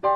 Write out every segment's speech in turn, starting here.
I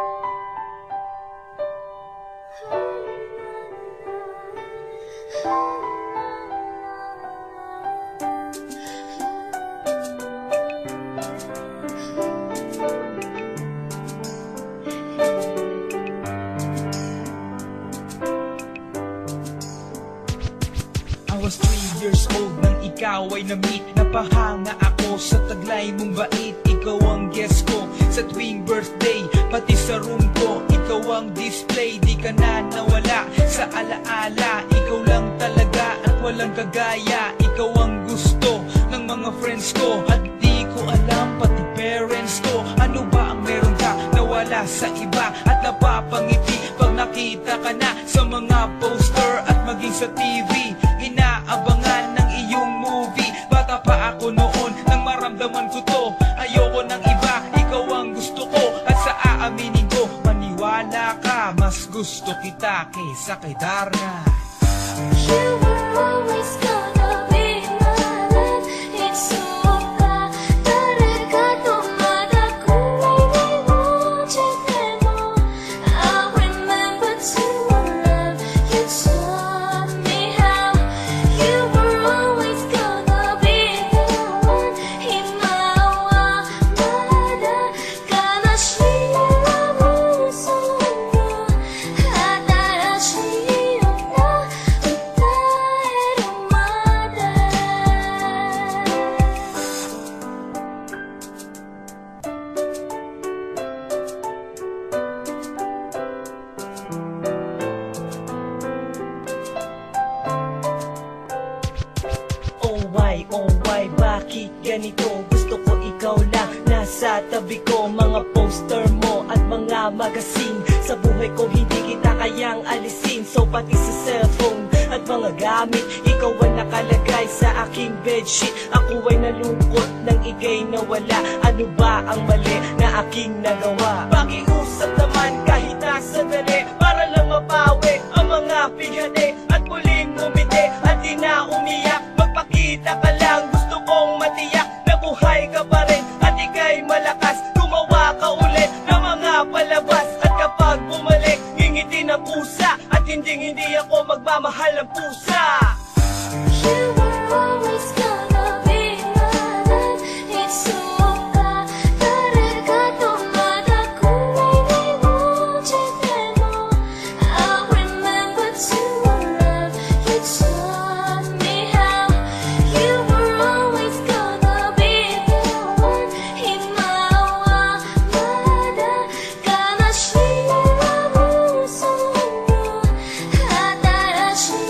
was 3 years old nang ikaw ay na-meet. Napahanga ako sa taglay mong bait. Ikaw ang guest ko sa tuwing birthday, pati sa room ko. Ikaw ang display, di ka na nawala sa alaala. Ikaw lang talaga at walang kagaya. Ikaw ang gusto ng mga friends ko, at di ko alam pati parents ko. Ano ba ang meron ka nawala sa iba at napapangiti pag nakita ka na sa mga poster at maging sa TV? Inaabangan ng iyong movie. Bata pa ako noon nang maramdaman ko to. Ayoko ng iba, ikaw ang gusto ko. At sa aaminin ko, maniwala ka, mas gusto kita kaysa kay Darna. You were always gonna be my love. It's so bad. 따라가도 마다고 이제 뭐 I remember to love you taught me how. You were always gonna be the one. 희망마다 가나시라고 소원 하다라시였나 Oh why, bakit ganito? Gusto ko ikaw lang nasa tabi ko. Mga poster mo at mga magazine, sa buhay ko hindi kita kayang alisin. So pati sa cellphone at mga gamit, ikaw ang nakalagay sa aking bedsheet. Ako ay nalungkot nang ika'y nawala. Ano ba ang mali na aking nagawa? Pakiusap naman kahit nasa dali, para lang mapawi ang mga pighati at muling umiti at di na umiyak. Magpakita ka lang, gusto kong matiyak na buhay ka pa rin at ika'y malakas. Gumawa ka ulit ng mga palabas, at kapag bumalik, ngingiti na pusa. At hindi ako magmamahal ng pusa. You were always gonna be my love. It's so bad. 따라가도 마다고 이제 뭐 I remember to love you taught me how. You were always gonna be the one. 희망마다 가나시라고 소원 하다라시였나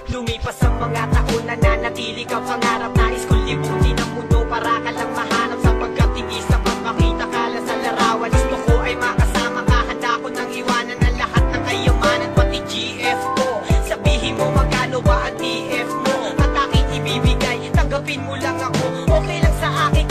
Lumipas ang mga taon, nananatili ka pangarap. Nais kong libutin ang mundo para ka lang mahanap. Sapagkat hindi sapat makita ka lang sa larawan. Gusto ko ay makasama ka, handa ko nang iwanan ang lahat ng kayamanan, pati GF ko. Sabihin mo magkano ba ang TF mo, at aking ibibigay, tanggapin mo lang ako. Okay lang sa akin